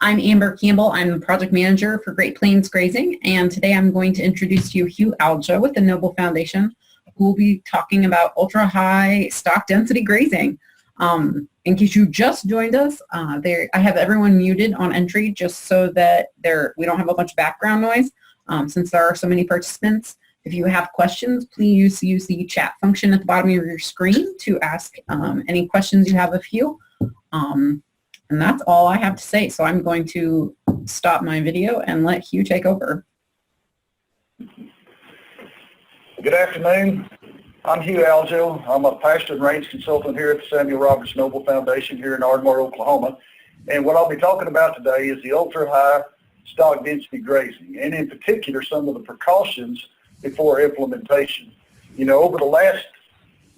I'm Amber Campbell. I'm the project manager for Great Plains Grazing, and today I'm going to introduce to you Hugh Aljo with the Noble Foundation, who will be talking about ultra-high stock density grazing. In case you just joined us, I have everyone muted on entry just so that we don't have a bunch of background noise, since there are so many participants. If you have questions, please use the chat function at the bottom of your screen to ask any questions you have of Hugh. And that's all I have to say. So I'm going to stop my video and let Hugh take over. Good afternoon. I'm Hugh Aljo. I'm a pasture and range consultant here at the Samuel Roberts Noble Foundation here in Ardmore, Oklahoma. And what I'll be talking about today is the ultra-high stock density grazing, and in particular some of the precautions before implementation. You know, over the last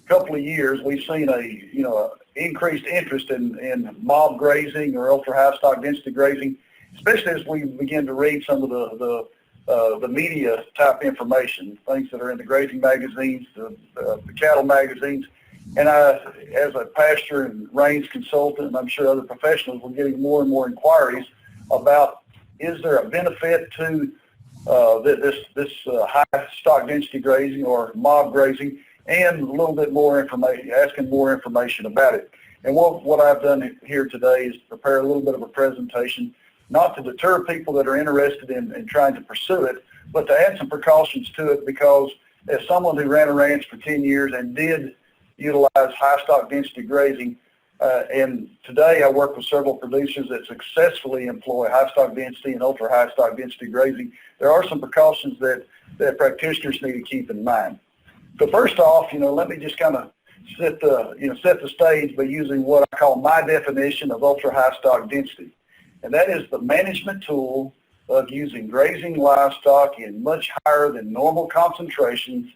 couple of years, we've seen a increased interest in mob grazing or ultra-high stock density grazing, especially as we begin to read some of the media type information, things that are in the grazing magazines, the cattle magazines. And I, as a pasture and range consultant, and I'm sure other professionals, we're getting more and more inquiries about, is there a benefit to this high stock density grazing or mob grazing, and a little bit more information, asking more information about it. And what I've done here today is prepare a little bit of a presentation, not to deter people that are interested in trying to pursue it, but to add some precautions to it, because as someone who ran a ranch for 10 years and did utilize high stock density grazing, and today I work with several producers that successfully employ high stock density and ultra high stock density grazing, there are some precautions that practitioners need to keep in mind. So first off, let me just kind of set the stage by using what I call my definition of ultra-high stock density. And that is the management tool of using grazing livestock in much higher than normal concentrations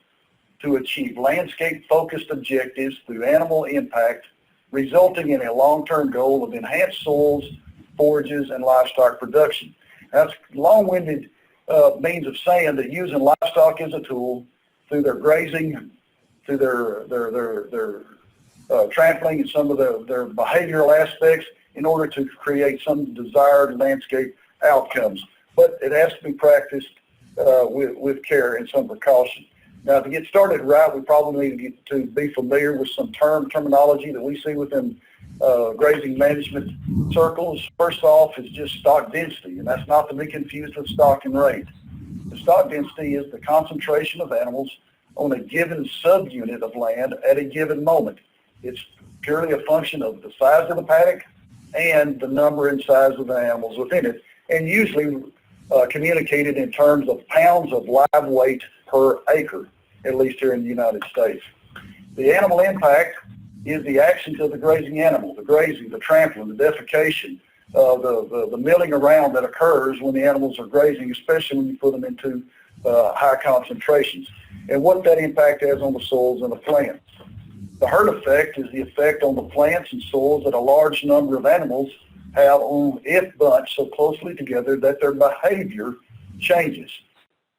to achieve landscape-focused objectives through animal impact, resulting in a long-term goal of enhanced soils, forages, and livestock production. That's long-winded means of saying that using livestock as a tool through their grazing, through their trampling, and some of their behavioral aspects in order to create some desired landscape outcomes. But it has to be practiced with care and some precaution. Now, to get started right, we probably need to be familiar with some terminology that we see within grazing management circles. First off is just stock density, and that's not to be confused with stock and rate. The stock density is the concentration of animals on a given subunit of land at a given moment. It's purely a function of the size of the paddock and the number and size of the animals within it, and usually communicated in terms of pounds of live weight per acre, at least here in the United States. The animal impact is the actions of the grazing animal, the grazing, the trampling, the defecation, the milling around that occurs when the animals are grazing, especially when you put them into high concentrations, and what that impact has on the soils and the plants. The herd effect is the effect on the plants and soils that a large number of animals have on it bunched so closely together that their behavior changes.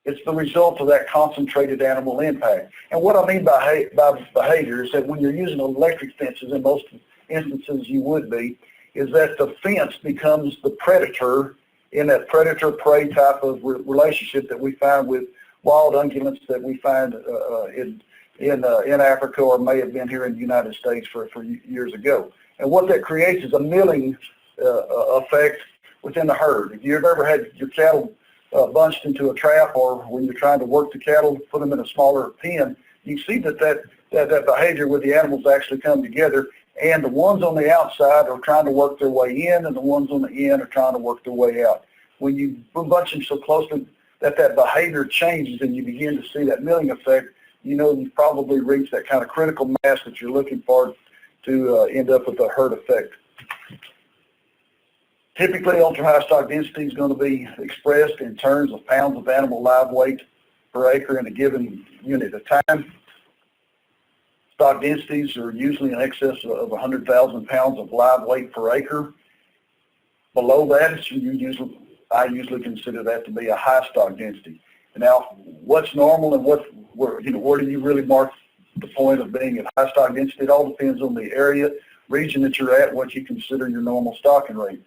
It's the result of that concentrated animal impact. And what I mean by behavior is that when you're using electric fences, in most instances you would be, is that the fence becomes the predator in that predator-prey type of relationship that we find with wild ungulates that we find in Africa, or may have been here in the United States for years ago. And what that creates is a milling effect within the herd. If you've ever had your cattle bunched into a trap, or when you're trying to work the cattle, put them in a smaller pen, you see that behavior with the animals actually come together, and the ones on the outside are trying to work their way in, and the ones on the end are trying to work their way out. When you bunch them so closely that behavior changes and you begin to see that milling effect, you've probably reached that kind of critical mass that you're looking for to end up with a herd effect. Typically, ultra-high stock density is going to be expressed in terms of pounds of animal live weight per acre in a given unit of time. Stock densities are usually in excess of 100,000 pounds of live weight per acre. Below that, I usually consider that to be a high stock density. And now, what's normal and where do you really mark the point of being at high stock density? It all depends on the area, region that you're at, what you consider your normal stocking rate.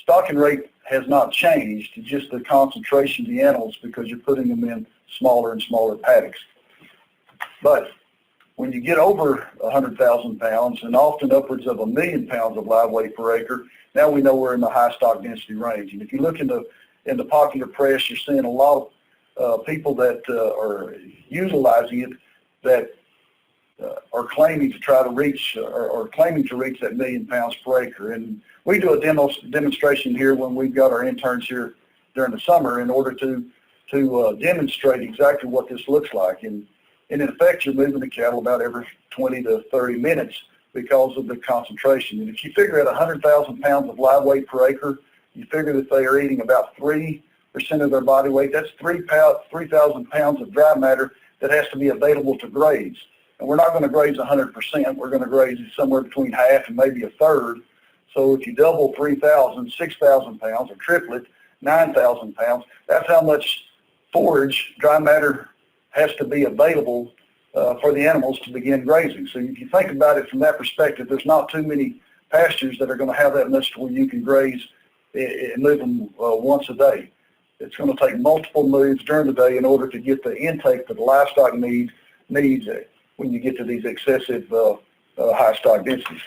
Stocking rate has not changed, just the concentration of the animals because you're putting them in smaller and smaller paddocks. But when you get over 100,000 pounds and often upwards of 1 million pounds of live weight per acre, now we know we're in the high stock density range. And if you look in the popular press, you're seeing a lot of people that are utilizing it that are claiming to try to reach or claiming to reach that 1 million pounds per acre. And we do a demonstration here when we've got our interns here during the summer in order to demonstrate exactly what this looks like. And in effect, you're moving the cattle about every 20 to 30 minutes because of the concentration. And if you figure at 100,000 pounds of live weight per acre, you figure that they are eating about 3% of their body weight. That's 3,000 pounds of dry matter that has to be available to graze. And we're not going to graze 100%. We're going to graze somewhere between half and maybe a third. So if you double 3,000, 6,000 pounds, or triple it, 9,000 pounds, that's how much forage, dry matter, has to be available for the animals to begin grazing. So if you think about it from that perspective, there's not too many pastures that are going to have that much to where you can graze and move them once a day. It's going to take multiple moves during the day in order to get the intake that the livestock needs when you get to these excessive high stock densities.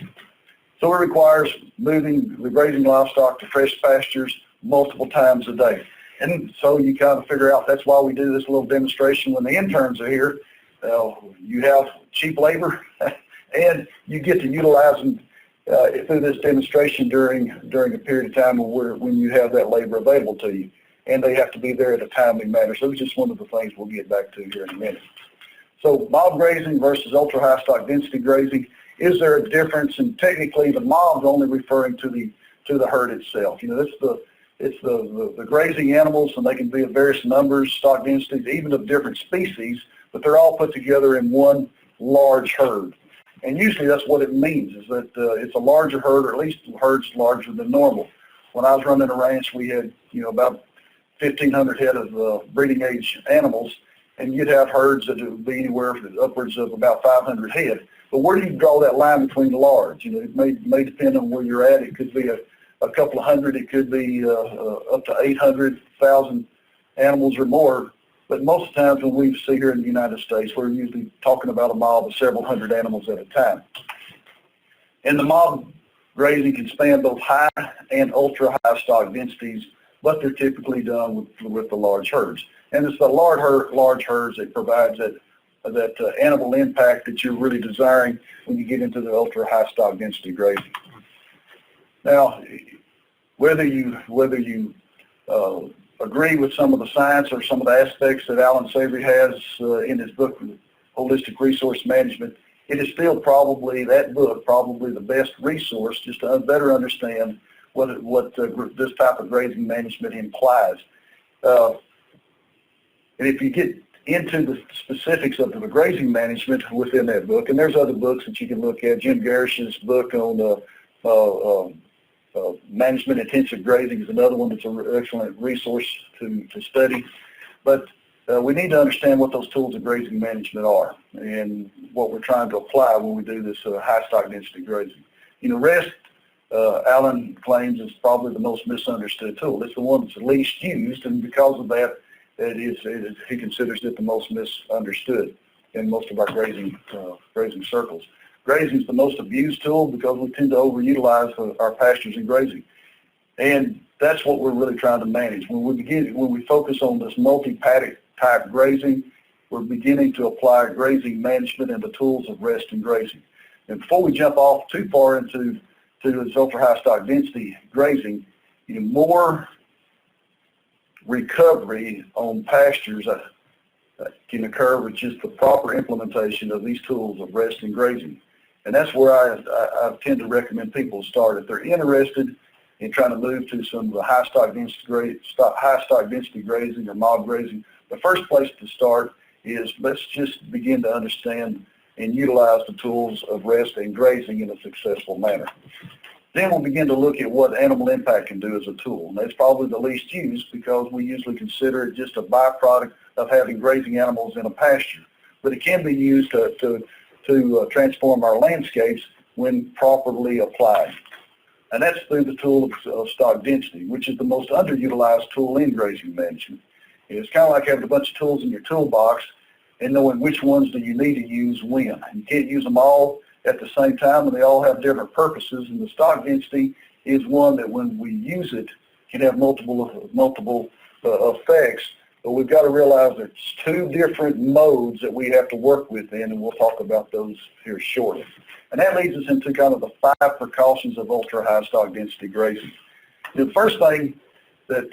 So it requires moving the grazing livestock to fresh pastures multiple times a day. And so you kind of figure out that's why we do this little demonstration when the interns are here. You have cheap labor and you get to utilize them through this demonstration during a period of time when you have that labor available to you. And they have to be there at a timely manner. So it's just one of the things we'll get back to here in a minute. So mob grazing versus ultra high stock density grazing, is there a difference? And technically the mob's only referring to the herd itself. You know, it's the grazing animals, and they can be of various numbers, stock densities, even of different species, but they're all put together in one large herd. And usually that's what it means, is that it's a larger herd, or at least the herd's larger than normal. When I was running a ranch, we had, about 1,500 head of breeding age animals, and you'd have herds that would be anywhere upwards of about 500 head. But where do you draw that line between the large? It may depend on where you're at. It could be a couple of hundred. It could be up to 800,000 animals or more. But most of the times when we see here in the United States, we're usually talking about a mob of several hundred animals at a time. And the mob grazing can span both high and ultra high stock densities, but they're typically done with the large herds. And it's the large herds that provides that animal impact that you're really desiring when you get into the ultra high stock density grazing. Now, whether you agree with some of the science or some of the aspects that Alan Savory has in his book, Holistic Resource Management, it is still probably the best resource just to better understand what this type of grazing management implies. And if you get into the specifics of the grazing management within that book, and there's other books that you can look at. Jim Garish's book on management intensive grazing is another one that's an excellent resource to study. But we need to understand what those tools of grazing management are and what we're trying to apply when we do this high stock density grazing. Rest, Alan claims, is probably the most misunderstood tool. It's the one that's the least used, and because of that, he considers it the most misunderstood in most of our grazing circles. Grazing is the most abused tool because we tend to overutilize our pastures and grazing. And that's what we're really trying to manage. When we focus on this multi-paddock type grazing, we're beginning to apply grazing management and the tools of rest and grazing. And before we jump off too far into this ultra high stock density grazing, more recovery on pastures can occur with just the proper implementation of these tools of rest and grazing. And that's where I tend to recommend people start. If they're interested in trying to move to some of the high stock density grazing or mob grazing, the first place to start is let's just begin to understand and utilize the tools of rest and grazing in a successful manner. Then we'll begin to look at what animal impact can do as a tool. And that's probably the least used because we usually consider it just a byproduct of having grazing animals in a pasture. But it can be used to transform our landscapes when properly applied. And that's through the tool of stock density, which is the most underutilized tool in grazing management. It's kind of like having a bunch of tools in your toolbox and knowing which ones do you need to use when. You can't use them all at the same time, and they all have different purposes. And the stock density is one that, when we use it, can have multiple effects. But we've got to realize there's two different modes that we have to work within, and we'll talk about those here shortly. And that leads us into kind of the 5 precautions of ultra-high stock density grazing. The first thing that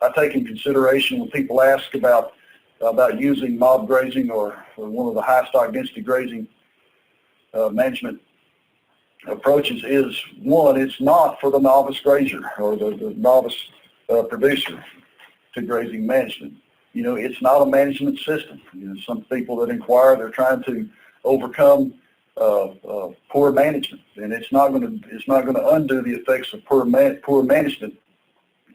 I take in consideration when people ask about using mob grazing or one of the high stock density grazing management approaches is, one, it's not for the novice grazer or the novice producer to grazing management. It's not a management system. Some people that inquire, they're trying to overcome poor management, and it's not going to undo the effects of poor management.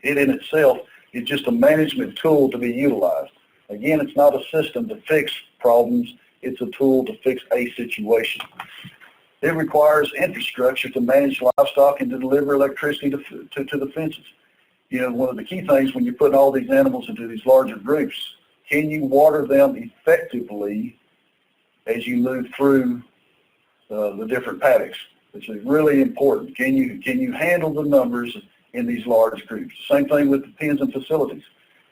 It in itself is just a management tool to be utilized. Again, it's not a system to fix problems. It's a tool to fix a situation. It requires infrastructure to manage livestock and to deliver electricity to the fences. One of the key things when you're putting all these animals into these larger groups, can you water them effectively as you move through the different paddocks, which is really important. Can you handle the numbers in these large groups? Same thing with the pens and facilities.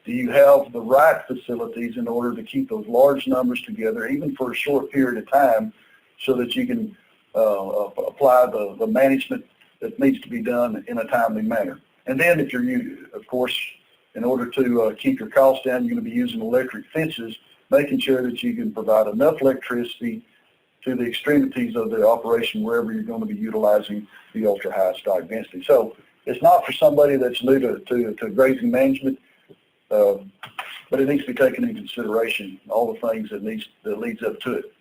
Do you have the right facilities in order to keep those large numbers together, even for a short period of time, so that you can apply the management that needs to be done in a timely manner? And then if of course, in order to keep your costs down, you're going to be using electric fences, making sure that you can provide enough electricity to the extremities of the operation wherever you're going to be utilizing the ultra-high stock density. So it's not for somebody that's new to grazing management, but it needs to be taken into consideration, all the things that leads up to it.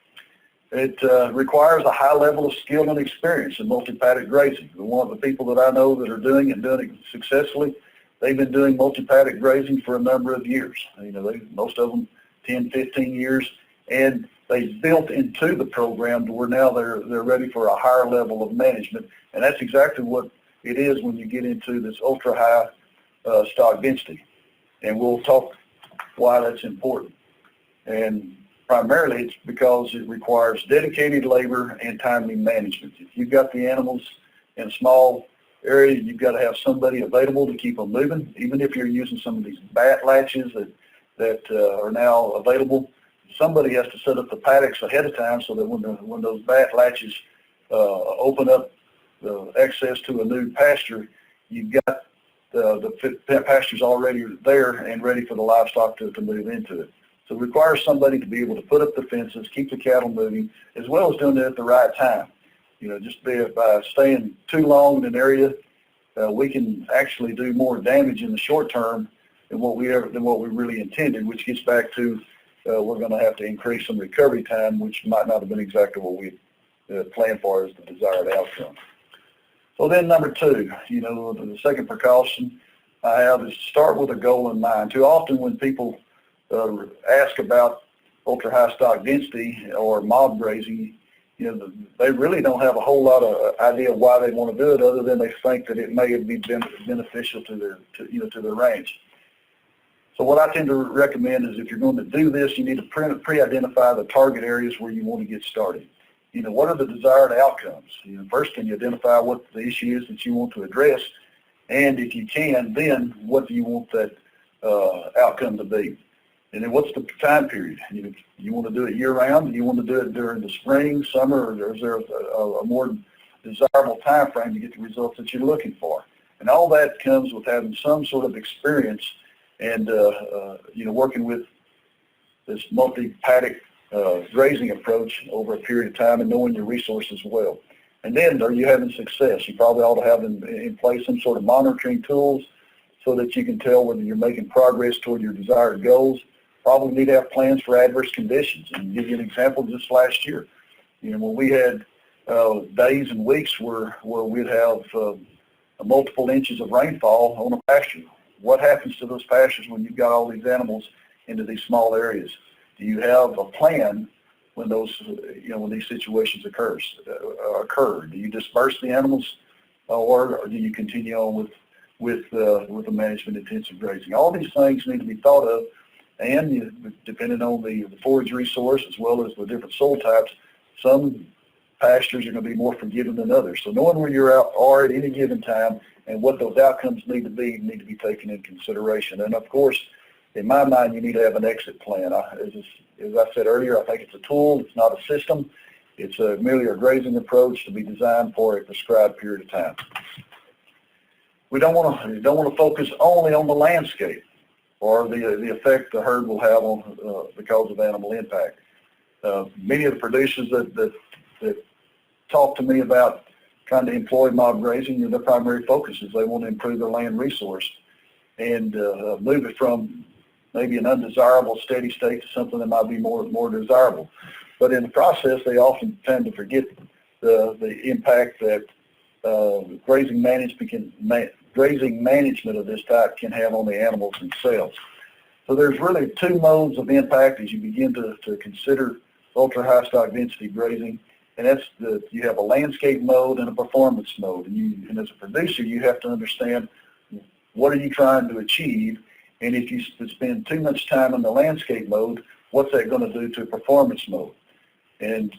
It requires a high level of skill and experience in multi-paddock grazing. One of the people that I know that are doing it successfully, they've been doing multi-paddock grazing for a number of years. Most of them 10, 15 years, and they built into the program to where now they're ready for a higher level of management, and that's exactly what it is when you get into this ultra-high stock density. And we'll talk why that's important. And primarily it's because it requires dedicated labor and timely management. If you've got the animals in a small area, you've got to have somebody available to keep them moving. Even if you're using some of these bat latches that are now available, somebody has to set up the paddocks ahead of time so that when those bat latches open up the access to a new pasture, you've got the pastures already there and ready for the livestock to move into it. So it requires somebody to be able to put up the fences, keep the cattle moving, as well as doing it at the right time. Just by staying too long in an area, we can actually do more damage in the short term than what we really intended, which gets back to we're going to have to increase some recovery time, which might not have been exactly what we planned for as the desired outcome. So then number 2, the second precaution I have is start with a goal in mind. Too often when people ask about ultra-high stock density or mob grazing, they really don't have a whole lot of idea why they want to do it, other than they think that it may be beneficial to their range. So what I tend to recommend is, if you're going to do this, you need to pre-identify the target areas where you want to get started. What are the desired outcomes? First, can you identify what the issue is that you want to address? And if you can, then what do you want that outcome to be? And then what's the time period? You want to do it year-round? Do you want to do it during the spring, summer, or is there a more desirable time frame to get the results that you're looking for? And all that comes with having some sort of experience and working with this multi-paddock grazing approach over a period of time and knowing your resources well. And then, are you having success? You probably ought to have in place some sort of monitoring tools so that you can tell whether you're making progress toward your desired goals. Probably need to have plans for adverse conditions. And give you an example, just last year, when we had days and weeks where we'd have multiple inches of rainfall on a pasture. What happens to those pastures when you've got all these animals into these small areas? Do you have a plan when those, when these situations occur? Do you disperse the animals or do you continue on with the management intensive grazing? All these things need to be thought of, and depending on the forage resource as well as the different soil types, some pastures are going to be more forgiving than others. So knowing where you're are at any given time and what those outcomes need to be taken into consideration. And of course, in my mind, you need to have an exit plan. As I said earlier, I think it's a tool. It's not a system. It's merely a grazing approach to be designed for a prescribed period of time. We don't want to focus only on the landscape or the effect the herd will have on because of animal impact. Many of the producers that talk to me about trying to employ mob grazing, their primary focus is they want to improve their land resource and move it from maybe an undesirable steady state to something that might be more desirable. But in the process, they often tend to forget the impact that grazing management of this type can have on the animals themselves. So there's really two modes of impact as you begin to consider ultra-high stock density grazing, and that's you have a landscape mode and a performance mode. And as a producer, you have to understand what are you trying to achieve, and if you spend too much time in the landscape mode, what's that going to do to performance mode? And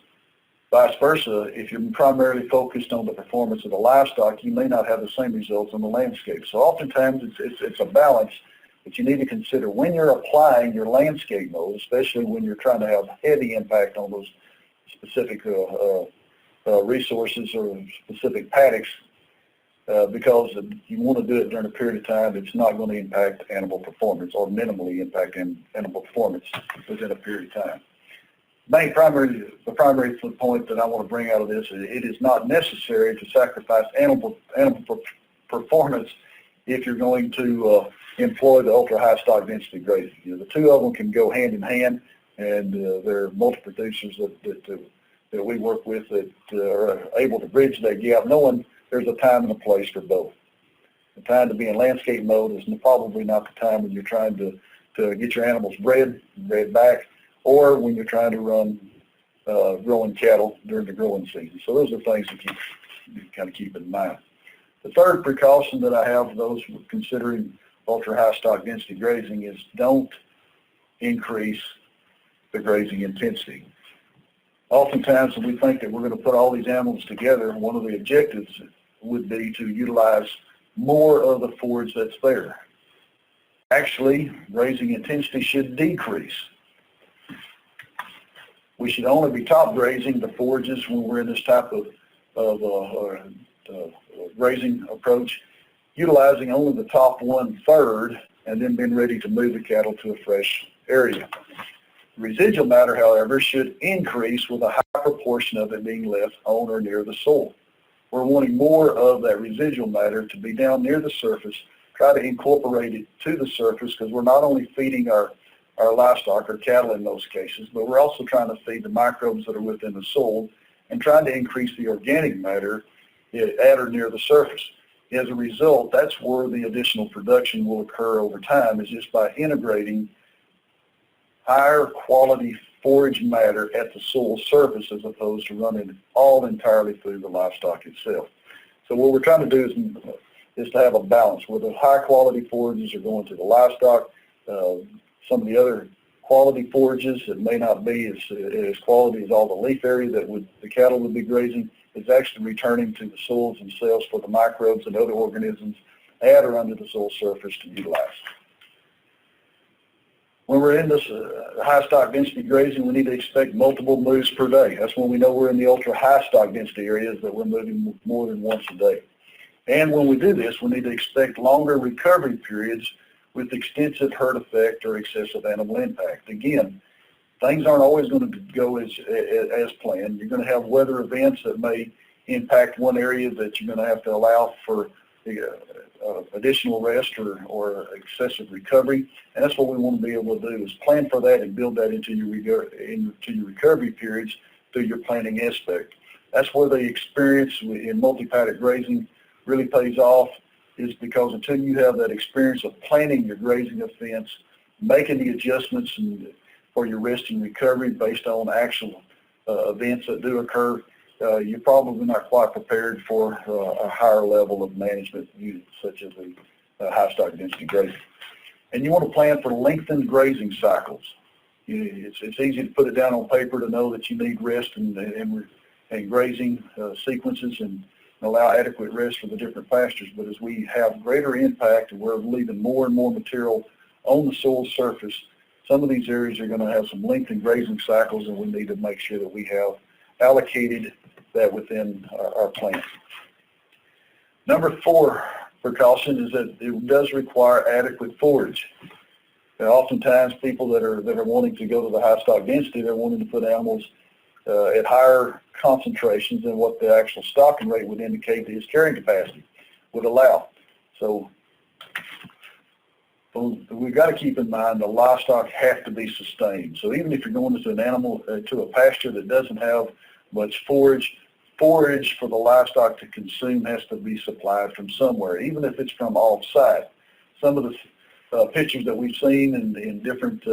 vice versa, if you're primarily focused on the performance of the livestock, you may not have the same results on the landscape. So oftentimes it's a balance, but you need to consider when you're applying your landscape mode, especially when you're trying to have heavy impact on those specific resources or specific paddocks, because you want to do it during a period of time that's not going to impact animal performance or minimally impact animal performance within a period of time. The primary point that I want to bring out of this is it is not necessary to sacrifice animal performance if you're going to employ the ultra-high stock density grazing. The two of them can go hand in hand, and there are multiple producers that we work with that are able to bridge that gap, knowing there's a time and a place for both. The time to be in landscape mode is probably not the time when you're trying to get your animals bred back, or when you're trying to run growing cattle during the growing season. So those are things that you kind of keep in mind. The third precaution that I have for those considering ultra-high stock density grazing is don't increase the grazing intensity. Oftentimes when we think that we're going to put all these animals together, one of the objectives would be to utilize more of the forage that's there. Actually, grazing intensity should decrease. We should only be top grazing the forages when we're in this type of grazing approach, utilizing only the top 1/3 and then being ready to move the cattle to a fresh area. Residual matter, however, should increase with a high proportion of it being left on or near the soil. We're wanting more of that residual matter to be down near the surface, try to incorporate it to the surface, because we're not only feeding our livestock or cattle in most cases, but we're also trying to feed the microbes that are within the soil and trying to increase the organic matter at or near the surface. As a result, that's where the additional production will occur over time, is just by integrating higher quality forage matter at the soil surface as opposed to running it all entirely through the livestock itself. So what we're trying to do is to have a balance where the high quality forages are going to the livestock. Some of the other quality forages that may not be as quality as all the leaf area that the cattle would be grazing is actually returning to the soils themselves for the microbes and other organisms at or under the soil surface to utilize. When we're in this high stock density grazing, we need to expect multiple moves per day. That's when we know we're in the ultra high stock density areas, that we're moving more than once a day. And when we do this, we need to expect longer recovery periods with extensive herd effect or excessive animal impact. Again, things aren't always going to go as planned. You're going to have weather events that may impact one area that you're going to have to allow for additional rest or excessive recovery. And that's what we want to be able to do, is plan for that and build that into your recovery periods through your planning aspect. That's where the experience in multi-paddock grazing really pays off, is because until you have that experience of planning your grazing offense, making the adjustments for your rest and recovery based on actual events that do occur, you're probably not quite prepared for a higher level of management units, such as the high stock density grazing. And you want to plan for lengthened grazing cycles. It's easy to put it down on paper to know that you need rest and grazing sequences and allow adequate rest for the different pastures. But as we have greater impact and we're leaving more and more material on the soil surface, some of these areas are going to have some lengthened grazing cycles, and we need to make sure that we have allocated that within our plan. Number 4 precaution is that it does require adequate forage. Oftentimes people that are wanting to go to the high stock density, they're wanting to put animals at higher concentrations than what the actual stocking rate would indicate that his carrying capacity would allow. So we've got to keep in mind the livestock have to be sustained. So even if you're going to an animal to a pasture that doesn't have much forage for the livestock to consume has to be supplied from somewhere, even if it's from off-site. Some of the pictures that we've seen in different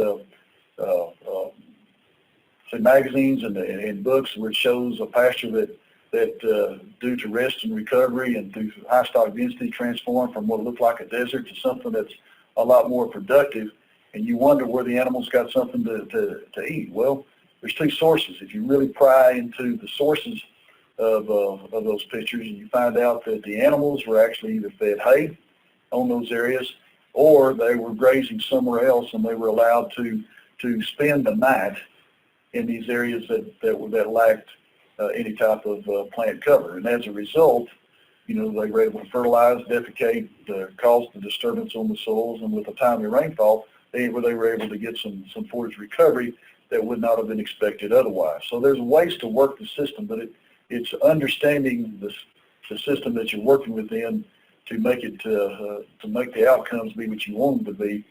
say magazines and books where it shows a pasture that due to rest and recovery and through high stock density transformed from what looked like a desert to something that's a lot more productive, and you wonder where the animals got something to eat. Well, there's 2 sources. If you really pry into the sources of those pictures, and you find out that the animals were actually either fed hay on those areas or they were grazing somewhere else, and they were allowed to spend the night in these areas that lacked any type of plant cover. And as a result, they were able to fertilize, defecate, cause the disturbance on the soils, and with a timely rainfall, they were able to get some forage recovery that would not have been expected otherwise. So there's ways to work the system, but it's understanding the system that you're working within to make it to make the outcomes be what you want them to be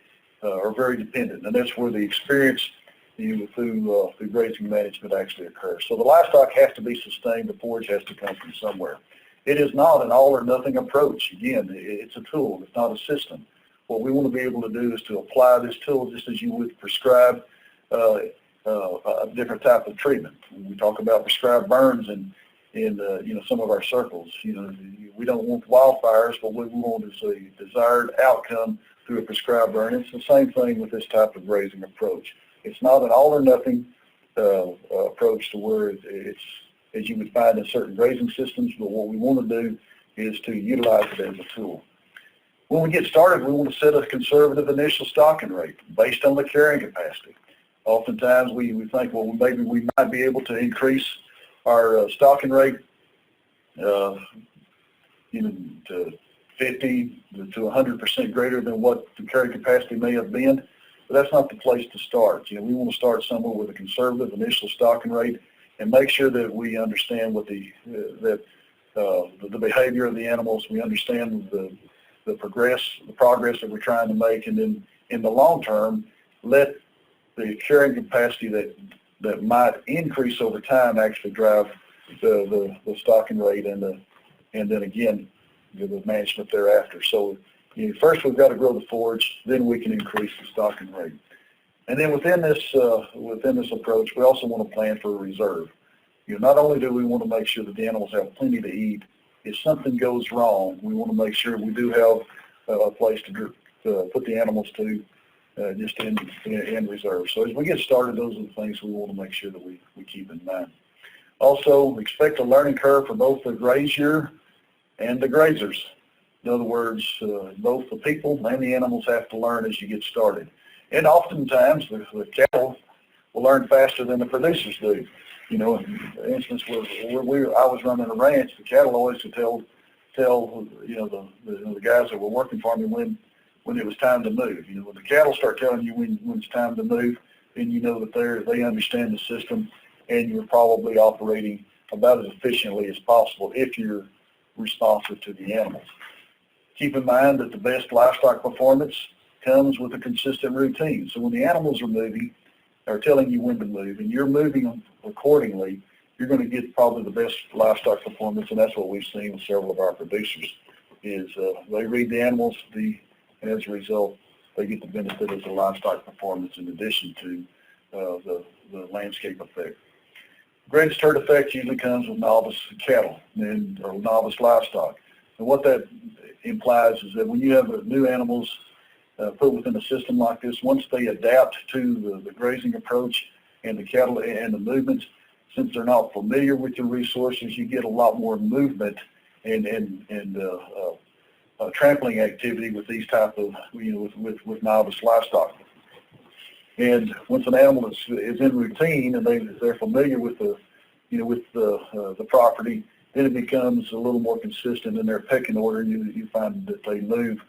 are very dependent, and that's where the experience through grazing management actually occurs. So the livestock has to be sustained. The forage has to come from somewhere. It is not an all or nothing approach. Again, it's a tool. It's not a system. What we want to be able to do is to apply this tool just as you would prescribe a different type of treatment. When we talk about prescribed burns in some of our circles, we don't want wildfires, but what we want is a desired outcome through a prescribed burn. It's the same thing with this type of grazing approach. It's not an all or nothing approach to where it's as you would find in certain grazing systems, but what we want to do is to utilize it as a tool. When we get started, we want to set a conservative initial stocking rate based on the carrying capacity. Oftentimes we think, well, maybe we might be able to increase our stocking rate to 50 to 100% greater than what the carrying capacity may have been, but that's not the place to start. We want to start somewhere with a conservative initial stocking rate and make sure that we understand what the behavior of the animals, we understand the progress that we're trying to make, and then in the long term, let the carrying capacity that might increase over time actually drive the stocking rate and then again the management thereafter. So first we've got to grow the forage, then we can increase the stocking rate. And then within this approach, we also want to plan for a reserve. Not only do we want to make sure that the animals have plenty to eat, if something goes wrong, we want to make sure we do have a place to put the animals to just in reserve. So as we get started, those are the things we want to make sure that we keep in mind. Also, expect a learning curve for both the grazier and the grazers. In other words, both the people and the animals have to learn as you get started. And oftentimes, the cattle will learn faster than the producers do. For instance, where I was running a ranch, the cattle always would tell the guys that were working for me when it was time to move. When the cattle start telling you when it's time to move, then you know that they understand the system, and you're probably operating about as efficiently as possible if you're responsive to the animals. Keep in mind that the best livestock performance comes with a consistent routine. So when the animals are moving, or telling you when to move, and you're moving accordingly, you're going to get probably the best livestock performance, and that's what we've seen with several of our producers, is they read the animals, and as a result, they get the benefit of the livestock performance in addition to the landscape effect. greatest herd effect usually comes with novice cattle or novice livestock. And what that implies is that when you have new animals put within a system like this, once they adapt to the grazing approach and the cattle and the movements, since they're not familiar with your resources, you get a lot more movement and trampling activity with these type of, with novice livestock. And once an animal is in routine and they're familiar with the property, then it becomes a little more consistent in their pecking order. You find that they move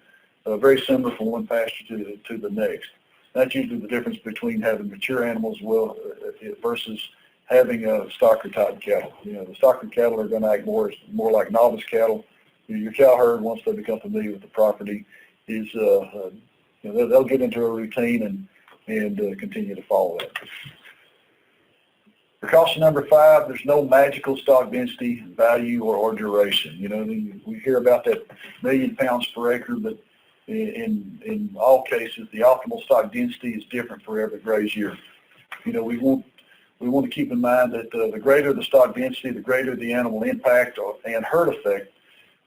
very similar from one pasture to the next. That's usually the difference between having mature animals versus having stocker type cattle. The stocker cattle are going to act more like novice cattle. Your cow herd, once they become familiar with the property, is they'll get into a routine and continue to follow it. Precaution number 5, there's no magical stock density, value, or duration. We hear about that 1,000,000 pounds per acre, but in all cases, the optimal stock density is different for every graze year. We want to keep in mind that the greater the stock density, the greater the animal impact and herd effect,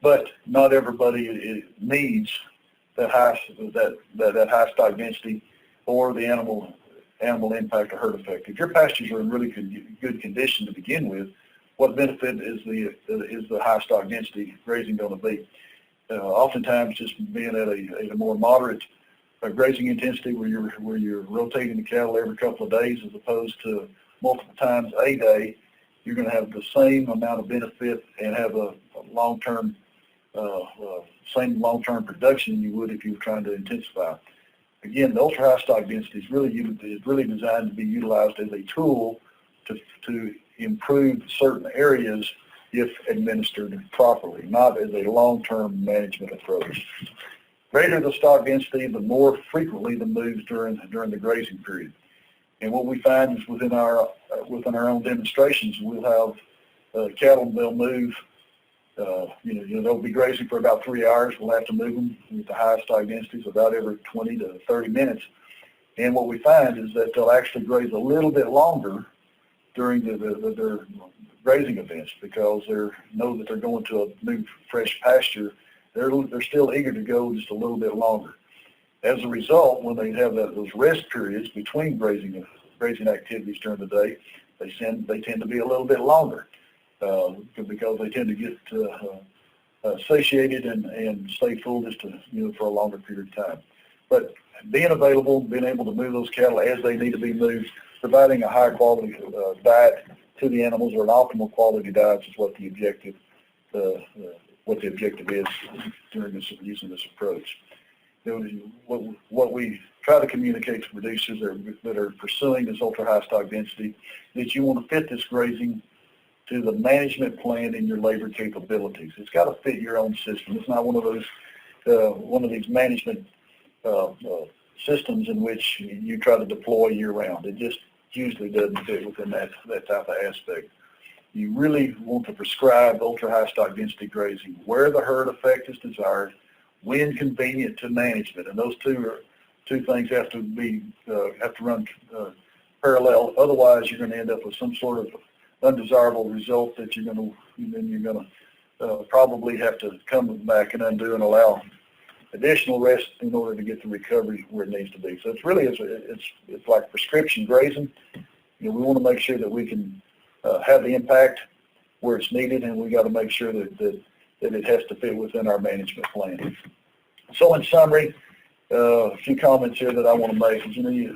but not everybody needs that high stock density or the animal impact or herd effect. If your pastures are in really good condition to begin with, what benefit is the high stock density grazing going to be? Oftentimes, just being at a more moderate grazing intensity, where you're rotating the cattle every couple of days as opposed to multiple times a day, you're going to have the same amount of benefit and have a same long-term production you would if you were trying to intensify. Again, the ultra-high stock density is really designed to be utilized as a tool to improve certain areas if administered properly, not as a long-term management approach. Greater the stock density, the more frequently the moves during the grazing period. And what we find is within our own demonstrations, we'll have cattle, they'll move. They'll be grazing for about 3 hours. We'll have to move them with the highest stock densities about every 20 to 30 minutes. And what we find is that they'll actually graze a little bit longer during their grazing events because they know that they're going to a new fresh pasture. They're still eager to go just a little bit longer. As a result, when they have those rest periods between grazing activities during the day, they tend to be a little bit longer. Because they tend to get satiated and stay full just for a longer period of time. But being available, being able to move those cattle as they need to be moved, providing a high quality diet to the animals or an optimal quality diet is what the objective is during using this approach. What we try to communicate to producers that are pursuing this ultra high stock density is that you want to fit this grazing to the management plan and your labor capabilities. It's got to fit your own system. It's not one of these management systems in which you try to deploy year round. It just usually doesn't fit within that type of aspect. You really want to prescribe ultra high stock density grazing where the herd effect is desired, when convenient to management, and those two things have to run parallel. Otherwise, you're going to end up with some sort of undesirable result that you're going to probably have to come back and undo and allow additional rest in order to get the recovery where it needs to be. So it's like prescription grazing. We want to make sure that we can have the impact where it's needed, and we got to make sure that it has to fit within our management plan. So in summary, a few comments here that I want to make.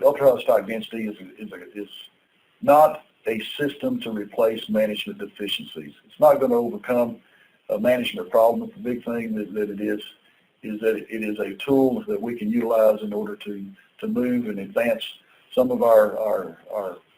Ultra high stock density is not a system to replace management deficiencies. It's not going to overcome a management problem. The big thing that it is that it is a tool that we can utilize in order to move and advance some of our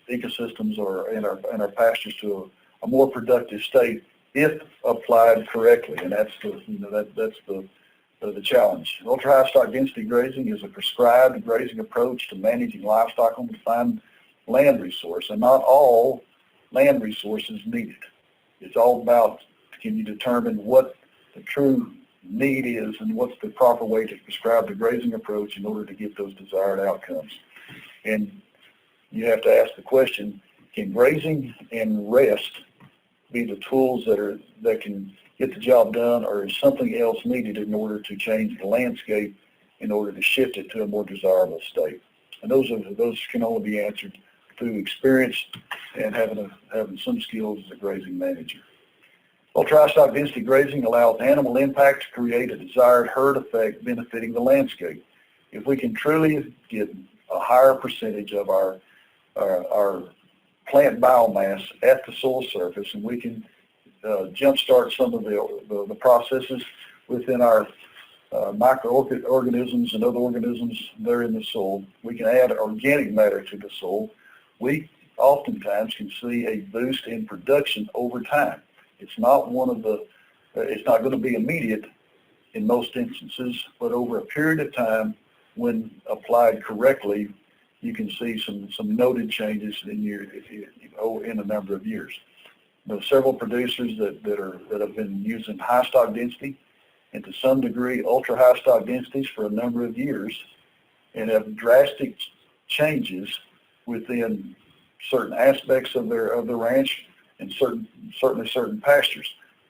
ecosystems and our pastures to a more productive state if applied correctly, and that's the challenge. Ultra high stock density grazing is a prescribed grazing approach to managing livestock on defined land resource, and not all land resources needed. It's all about, can you determine what the true need is and what's the proper way to prescribe the grazing approach in order to get those desired outcomes. And you have to ask the question, Can grazing and rest be the tools that can get the job done, or is something else needed in order to change the landscape in order to shift it to a more desirable state? And those can only be answered through experience and having some skills as a grazing manager. Ultra-high stock density grazing allows animal impact to create a desired herd effect benefiting the landscape. If we can truly get a higher percentage of our plant biomass at the soil surface, and we can jumpstart some of the processes within our microorganisms and other organisms that are in the soil. We can add organic matter to the soil. We oftentimes can see a boost in production over time. It's not it's not going to be immediate in most instances, but over a period of time, when applied correctly, you can see some noted changes in a number of years. There are several producers that have been using high stock density and to some degree ultra high stock densities for a number of years, and have drastic changes within certain aspects of their ranch and certainly certain pastures.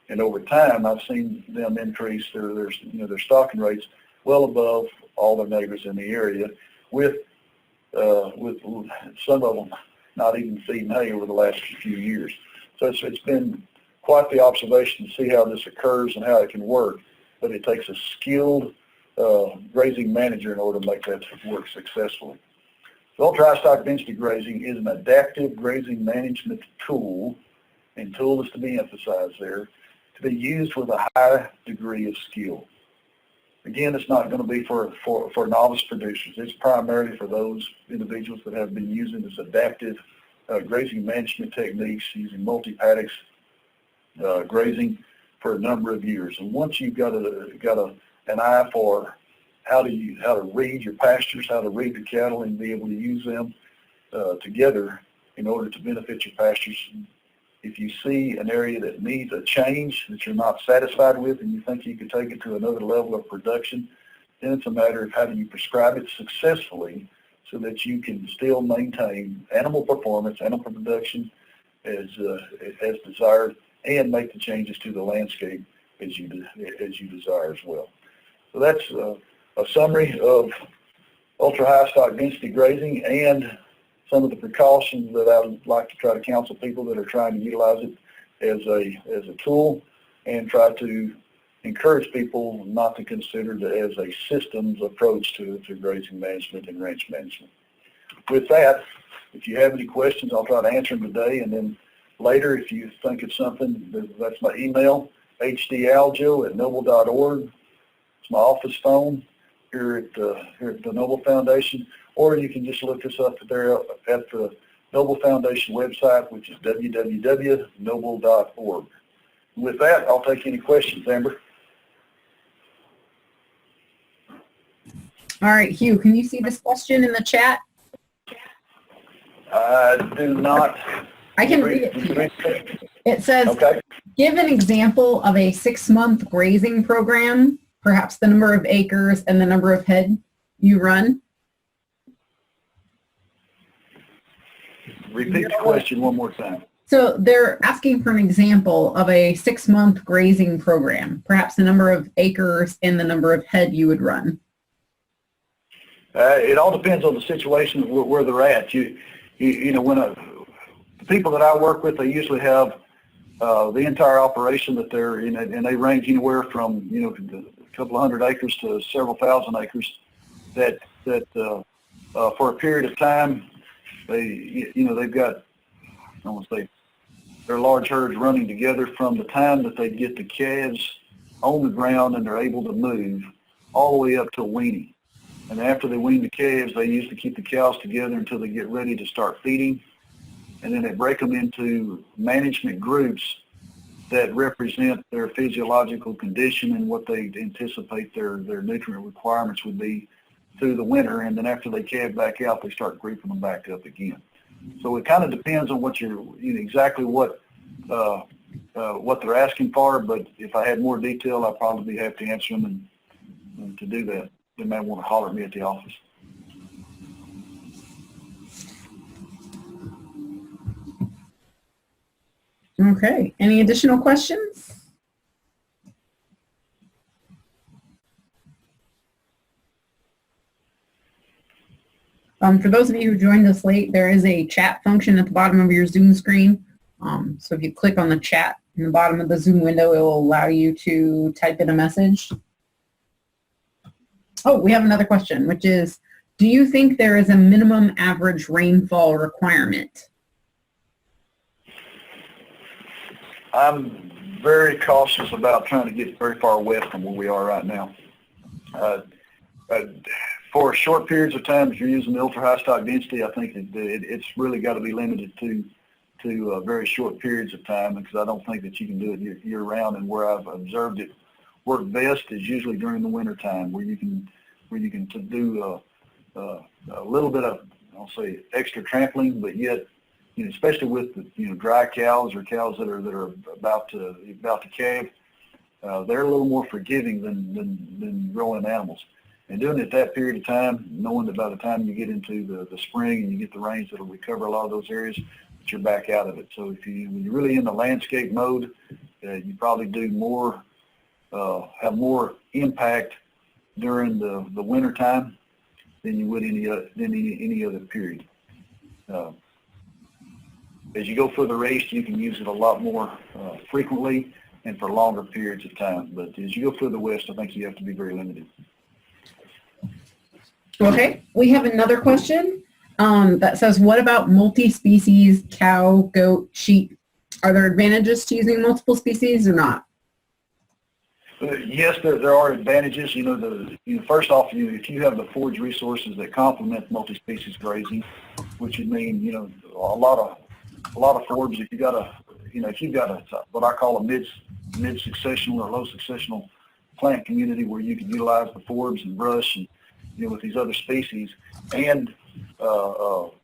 And over time, I've seen them increase their stocking rates well above all their neighbors in the area, with some of them not even feeding hay over the last few years. So it's been quite the observation to see how this occurs and how it can work, but it takes a skilled grazing manager in order to make that work successfully. So ultra-high stock density grazing is an adaptive grazing management tool, and tool is to be emphasized there, to be used with a high degree of skill. Again, it's not going to be for novice producers. It's primarily for those individuals that have been using this adaptive grazing management techniques, using multi-paddocks grazing for a number of years. And once you've got an eye for how to read your pastures, how to read the cattle, and be able to use them together in order to benefit your pastures. If you see an area that needs a change that you're not satisfied with and you think you could take it to another level of production, then it's a matter of how do you prescribe it successfully so that you can still maintain animal performance, animal production as desired, and make the changes to the landscape as you desire as well. So that's a summary of ultra-high stock density grazing and some of the precautions that I would like to try to counsel people that are trying to utilize it as a tool, and try to encourage people not to consider it as a systems approach to grazing management and ranch management. With that, if you have any questions, I'll try to answer them today, and then later, if you think it's something, that's my email, hdaljo@noble.org. It's my office phone here at the Noble Foundation, or you can just look us up there at the Noble Foundation website, which is www.noble.org. With that, I'll take any questions, Amber. All right, Hugh, can you see this question in the chat? I do not. I can read it to you. It says, okay. Give an example of a 6-month grazing program, perhaps the number of acres and the number of head you run. Repeat the question one more time. So they're asking for an example of a 6-month grazing program, perhaps the number of acres and the number of head you would run. It all depends on the situation where they're at. You know, when the people that I work with, they usually have the entire operation that they're in, and they range anywhere from a couple of hundred acres to several thousand acres. That for a period of time, they've got, I want to say, their large herds running together from the time that they get the calves on the ground and they're able to move all the way up to weaning. And after they wean the calves, they usually keep the cows together until they get ready to start feeding. And then they break them into management groups that represent their physiological condition and what they anticipate their nutrient requirements would be through the winter. And then after they calve back out, they start grouping them back up again. So it kind of depends on what exactly what they're asking for. But if I had more detail, I'd probably be happy to answer them. And to do that, they may want to holler at me at the office. Okay, any additional questions? For those of you who joined us late, there is a chat function at the bottom of your Zoom screen. So if you click on the chat in the bottom of the Zoom window, it will allow you to type in a message. Oh, we have another question, which is, do you think there is a minimum average rainfall requirement? I'm very cautious about trying to get very far west from where we are right now. For short periods of time, if you're using the ultra-high stock density, I think it's really got to be limited to very short periods of time, because I don't think that you can do it year-round. And where I've observed it work best is usually during the winter time, where you can do a little bit of, I'll say, extra trampling, but yet, especially with dry cows or cows that are about to calve, they're a little more forgiving than growing animals. And doing it at that period of time, knowing that by the time you get into the spring and you get the rains, that'll recover a lot of those areas, but you're back out of it. So when you're really in the landscape mode, you probably do more, have more impact during the winter time than you would any other period. As you go further east, you can use it a lot more frequently and for longer periods of time. But as you go further west, I think you have to be very limited. Okay, we have another question that says, what about multi-species cow, goat, sheep? Are there advantages to using multiple species or not? Yes, there are advantages. First off, if you have the forage resources that complement multi-species grazing, which would mean a lot of forbs. If you've got a what I call a mid-successional or low successional plant community where you can utilize the forbs and brush and with these other species and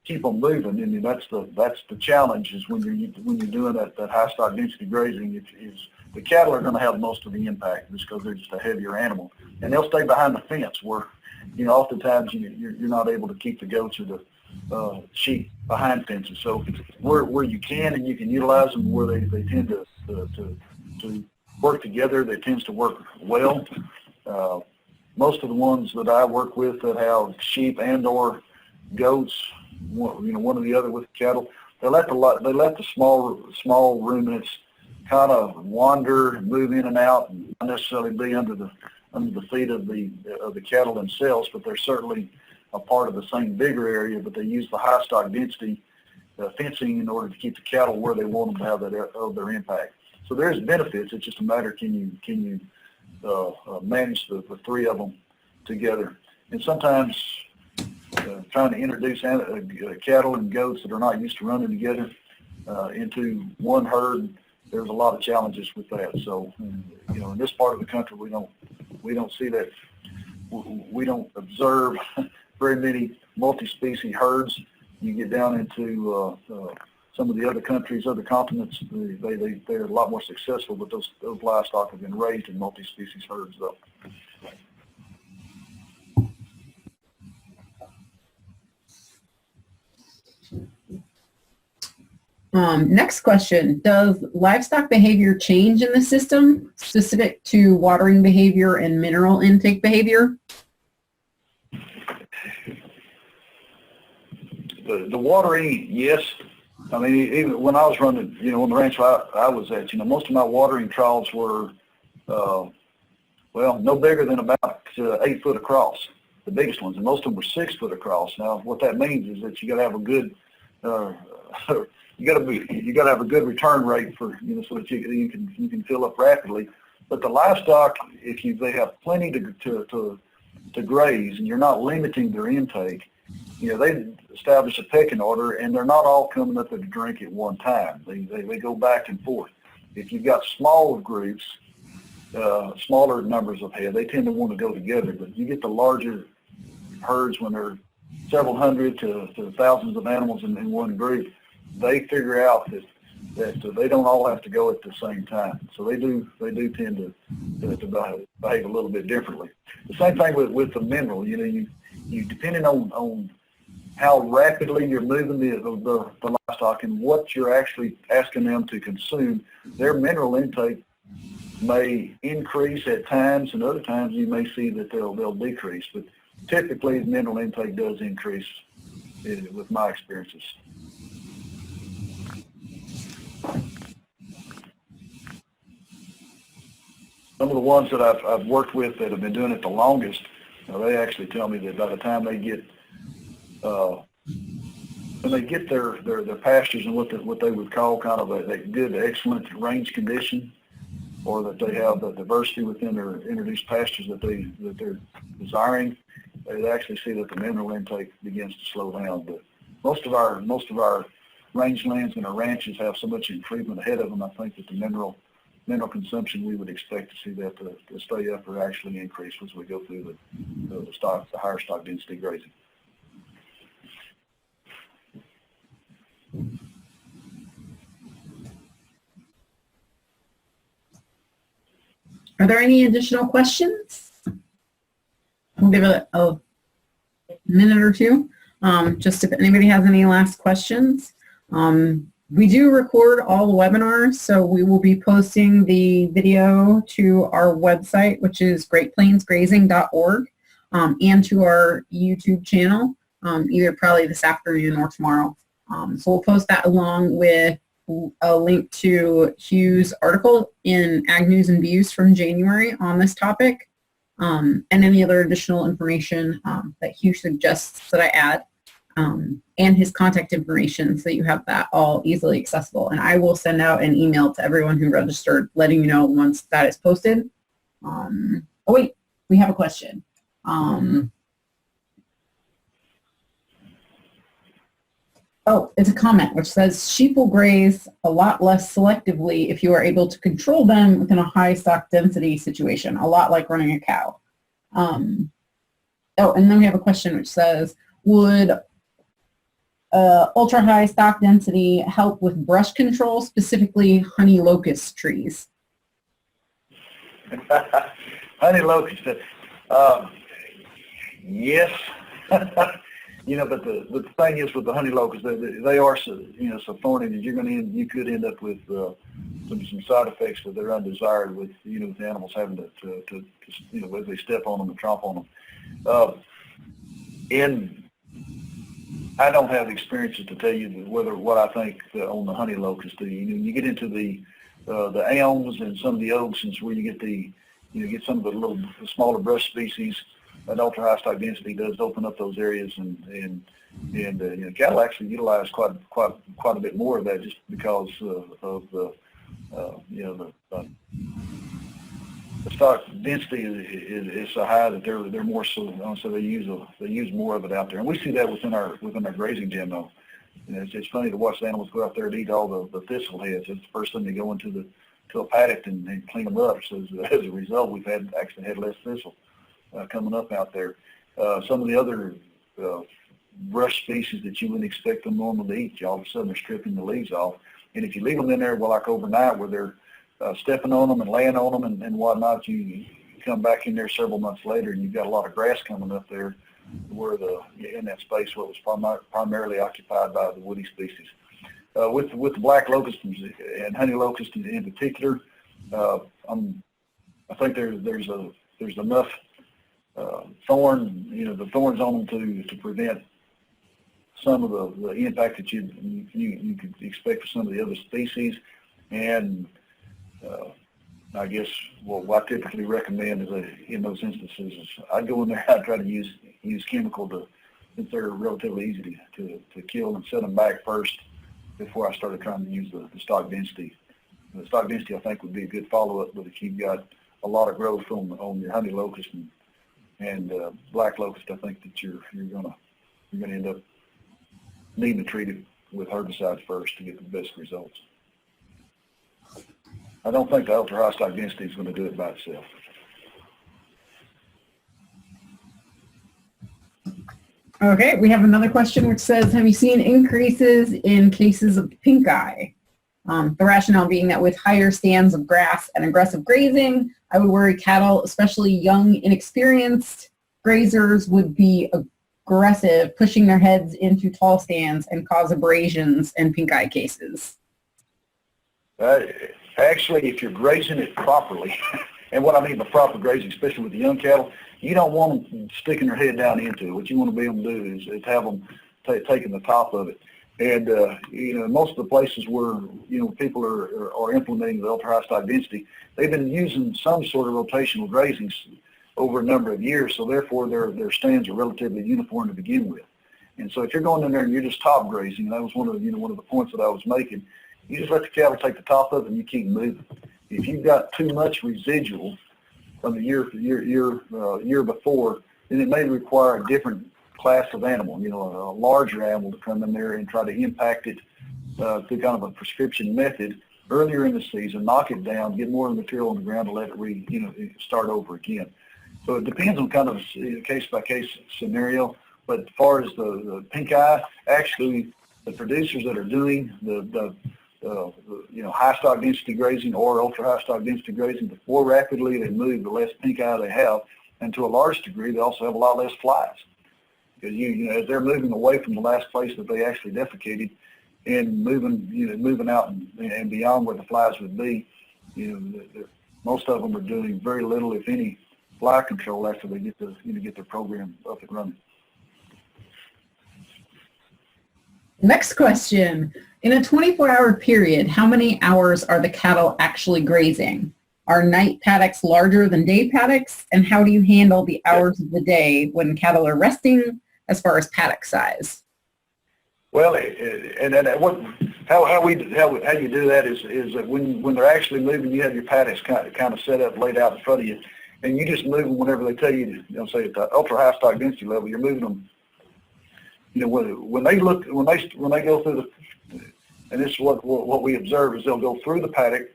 keep them moving. And that's the challenge is when you're doing that high stock density grazing. Is the cattle are going to have most of the impact just because they're just a heavier animal, and they'll stay behind the fence where oftentimes you're not able to keep the goats or the sheep behind fences. So where you can and you can utilize them where they tend to work together, they tends to work well. Most of the ones that I work with that have sheep and or goats, one or the other with cattle, they let the small ruminants kind of wander and move in and out, and not necessarily be under the feet of the cattle themselves, but they're certainly a part of the same bigger area. But they use the high stock density fencing in order to keep the cattle where they want them to have their impact. So there's benefits. It's just a matter, can you manage the three of them together. And sometimes trying to introduce cattle and goats that are not used to running together into one herd, there's a lot of challenges with that. So in this part of the country, we don't see that. We don't observe very many multi-species herds. You get down into some of the other countries, other continents, they're a lot more successful, but those livestock have been raised in multi-species herds, though. Next question, does livestock behavior change in the system specific to watering behavior and mineral intake behavior? The watering, yes. I mean, even when I was running, on the ranch I was at, most of my watering troughs were, no bigger than about 8 foot across, the biggest ones, and most of them were 6 foot across. Now, what that means is that you got to have a good, you got to have a good return rate for, so that you can fill up rapidly. But the livestock, if they have plenty to graze, and you're not limiting their intake, they establish a pecking order, and they're not all coming up at a drink at one time. They go back and forth. If you've got smaller groups, smaller numbers of head, they tend to want to go together. But you get the larger herds when they're several hundred to thousands of animals in one group, they figure out that they don't all have to go at the same time. So they do tend to behave a little bit differently. The same thing with the mineral. You depending on how rapidly you're moving the livestock and what you're actually asking them to consume, their mineral intake may increase at times, and other times you may see that they'll decrease. But typically, the mineral intake does increase with my experiences. Some of the ones that I've worked with that have been doing it the longest, they actually tell me that by the time they get when they get their pastures and what they would call kind of a good, excellent range condition, or that they have the diversity within their introduced pastures that they're desiring, they actually see that the mineral intake begins to slow down. But most of our rangelands and our ranches have so much improvement ahead of them. I think that the mineral consumption, we would expect to see that to stay up or actually increase as we go through the higher stock density grazing. Are there any additional questions? We'll give it a minute or two, just if anybody has any last questions. We do record all the webinars, so we will be posting the video to our website, which is greatplainsgrazing.org, and to our YouTube channel, either probably this afternoon or tomorrow. So we'll post that along with a link to Hugh's article in Ag News and Views from January on this topic, and any other additional information that Hugh suggests that I add, and his contact information, so you have that all easily accessible. And I will send out an email to everyone who registered letting you know once that is posted. Oh wait, we have a question. Oh, it's a comment which says sheep will graze a lot less selectively if you are able to control them within a high stock density situation, a lot like running a cow. Oh, and then we have a question which says, would ultra high stock density help with brush control, specifically honey locust trees? Honey locust, yes. But the thing is with the honey locusts, they are so thorny that you could end up with some side effects that they're undesired with with the animals having to as they step on them and tromp on them. And I don't have experiences to tell you what I think on the honey locust. You get into the elms and some of the oaks, and where you get some of the smaller brush species. That ultra high stock density does open up those areas, and cattle actually utilize quite a bit more of that just because of the stock density is so high that they're more so they use more of it out there, and we see that within our grazing gym though. It's funny to watch the animals go out there and eat all the thistle heads. It's the first thing they go into a paddock and clean them up. So as a result, we've actually had less thistle coming up out there. Some of the other brush species that you wouldn't expect them normally to eat, all of a sudden they're stripping the leaves off. And if you leave them in there, like overnight, where they're stepping on them and laying on them and whatnot, you come back in there several months later and you've got a lot of grass coming up there where in that space where it was primarily occupied by the woody species. With the black locust and honey locust in particular, I think there's enough the thorns on them to prevent some of the impact that you could expect for some of the other species. And I guess what I typically recommend is in those instances is I'd go in there, I'd try to use chemical since they're relatively easy to kill, and set them back first before I started trying to use the stock density. The stock density I think would be a good follow-up, but if you've got a lot of growth on your honey locust and black locust, I think that you're gonna end up needing to treat it with herbicides first to get the best results. I don't think the ultra high stock density is going to do it by itself. Okay, we have another question which says, have you seen increases in cases of pink eye? The rationale being that with higher stands of grass and aggressive grazing, I would worry cattle, especially young, inexperienced grazers, would be aggressive, pushing their heads into tall stands and cause abrasions and pink eye cases? Actually, if you're grazing it properly, and what I mean by proper grazing, especially with the young cattle, you don't want them sticking their head down into it. What you want to be able to do is have them taking the top of it. And, most of the places where, people are implementing the ultra-high stock density, they've been using some sort of rotational grazing over a number of years, so therefore their stands are relatively uniform to begin with. And so if you're going in there and you're just top grazing, and that was one of the points that I was making, you just let the cattle take the top of it and you keep moving. If you've got too much residual from the year before, then it may require a different class of animal, a larger animal to come in there and try to impact it through kind of a prescription method earlier in the season, knock it down, get more material on the ground to let it start over again. So it depends on kind of a case-by-case scenario. But as far as the pink eye, actually the producers that are doing the high stock density grazing or ultra high stock density grazing, the more rapidly they move, the less pink eye they have, and to a large degree they also have a lot less flies. Because as they're moving away from the last place that they actually defecated and moving out and beyond where the flies would be, most of them are doing very little, if any, fly control after they get their program up and running. Next question. In a 24-hour period, how many hours are the cattle actually grazing? Are night paddocks larger than day paddocks? And how do you handle the hours of the day when cattle are resting as far as paddock size? Well, how you do that is that when they're actually moving, you have your paddocks kind of set up, laid out in front of you, and you just move them whenever they tell you, say at the ultra high stock density level, you're moving them. When they go through and this is what we observe is they'll go through the paddock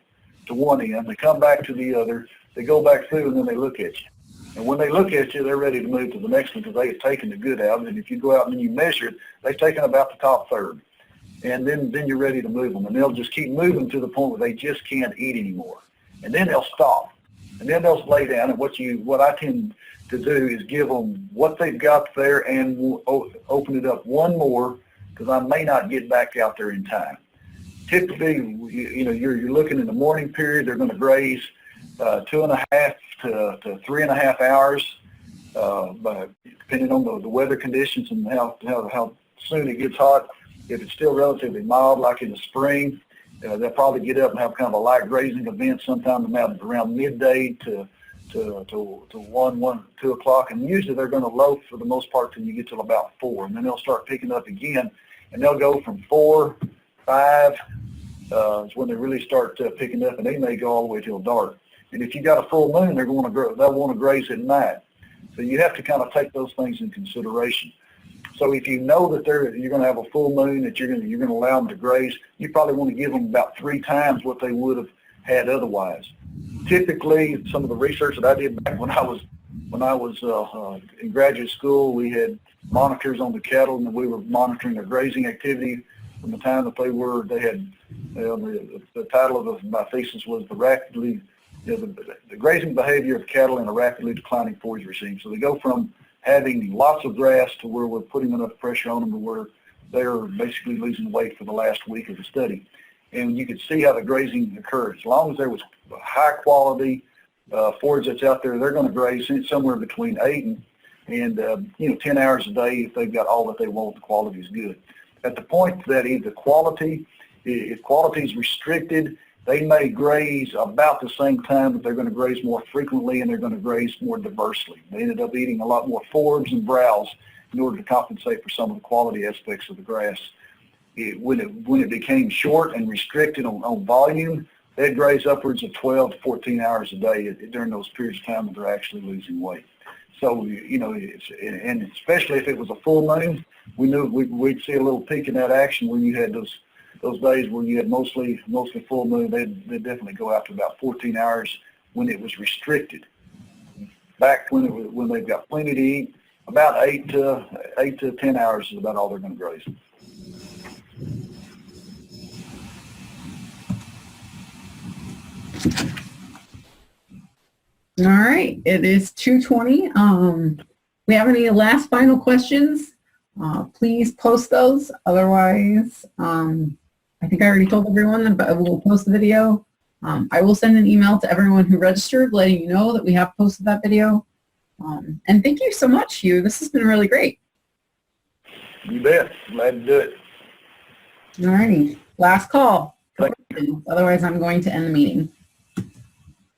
to one end, they come back to the other, they go back through, and then they look at you. And when they look at you, they're ready to move to the next one because they have taken the good out. And if you go out and you measure it, they've taken about the top third. And then you're ready to move them. And they'll just keep moving to the point where they just can't eat anymore. And then they'll stop. And then they'll lay down. And what I tend to do is give them what they've got there and open it up one more because I may not get back out there in time. Typically, you're looking in the morning period, they're going to graze 2.5 to 3.5 hours, depending on the weather conditions and how soon it gets hot. If it's still relatively mild, like in the spring, they'll probably get up and have kind of a light grazing event sometime around midday to 2 o'clock, and usually they're going to loaf for the most part till you get till about 4, and then they'll start picking up again, and they'll go from 4, 5 is when they really start picking up, and they may go all the way till dark. And if you got a full moon, they'll want to graze at night. So you have to kind of take those things in consideration. So if you know that you're going to have a full moon, that you're going to allow them to graze, you probably want to give them about 3 times what they would have had otherwise. Typically, some of the research that I did back when I was in graduate school, we had monitors on the cattle, and we were monitoring their grazing activity from the time that they had. The title of my thesis was the grazing behavior of cattle in a rapidly declining forage regime. So they go from having lots of grass to where we're putting enough pressure on them to where they're basically losing weight for the last week of the study. And you could see how the grazing occurred. As long as there was high quality forage that's out there, they're going to graze somewhere between 8 and 10 hours a day if they've got all that they want. The quality is good. At the point that if quality is restricted, they may graze about the same time, but they're going to graze more frequently and they're going to graze more diversely. They ended up eating a lot more forbs and browse in order to compensate for some of the quality aspects of the grass. When it became short and restricted on volume, they'd graze upwards of 12 to 14 hours a day during those periods of time when they're actually losing weight. So, and especially if it was a full moon, we knew we'd see a little peak in that action when you had those days when you had mostly full moon. They'd definitely go out to about 14 hours when it was restricted. Back when they've got plenty to eat, about 8 to 10 hours is about all they're going to graze. All right, it is 2:20. we have any last final questions, please post those. Otherwise, I think I already told everyone, but we'll post the video. I will send an email to everyone who registered letting you know that we have posted that video. And thank you so much, Hugh. This has been really great. You bet. Glad to do it. All righty. Last call. Thank you. Otherwise, I'm going to end the meeting.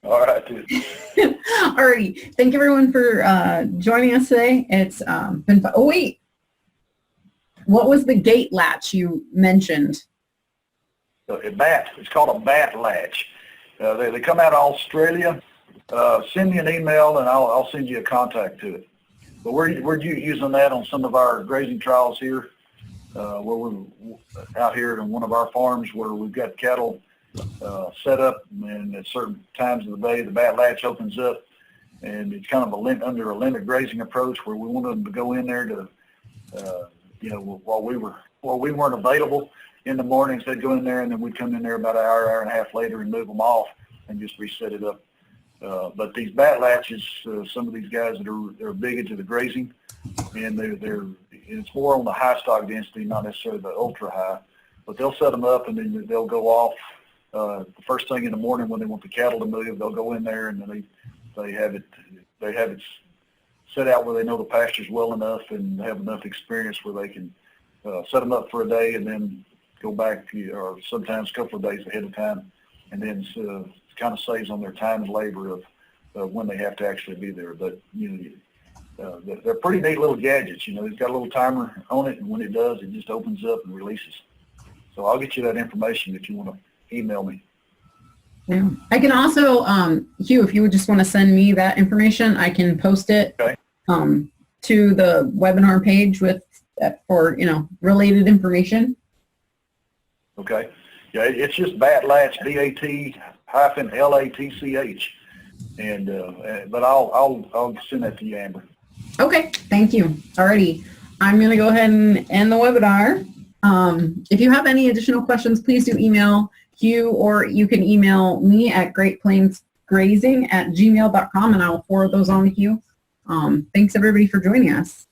All right, dude. Alrighty. Thank you everyone for joining us today. It's been fun. Oh wait, what was the gate latch you mentioned? It's called a bat latch. They come out of Australia. Send me an email and I'll send you a contact to it. But we're using that on some of our grazing trials here, where we're out here on one of our farms where we've got cattle set up, and at certain times of the day the bat latch opens up, and it's kind of under a limit grazing approach where we wanted them to go in there to, while we weren't available in the mornings, they'd go in there, and then we'd come in there about an hour and a half later and move them off and just reset it up. But these bat latches, some of these guys they're big into the grazing, and it's more on the high stock density, not necessarily the ultra high, but they'll set them up and then they'll go off. The first thing in the morning when they want the cattle to move, they'll go in there and then they have it set out where they know the pasture's well enough and have enough experience where they can set them up for a day and then go back, or sometimes a couple of days ahead of time, and then it kind of saves on their time and labor of when they have to actually be there. But they're pretty neat little gadgets. It's got a little timer on it, and when it does, it just opens up and releases. So I'll get you that information if you want to email me. Yeah. I can also, Hugh, if you would just want to send me that information, I can post it to the webinar page for related information. Okay. Yeah, it's just bat latch, BAT-LATCH, and but I'll send that to you, Amber. Okay, thank you. Alrighty, I'm going to go ahead and end the webinar. If you have any additional questions, please do email Hugh, or you can email me at greatplainsgrazing@gmail.com, and I'll forward those on to you. Thanks everybody for joining us.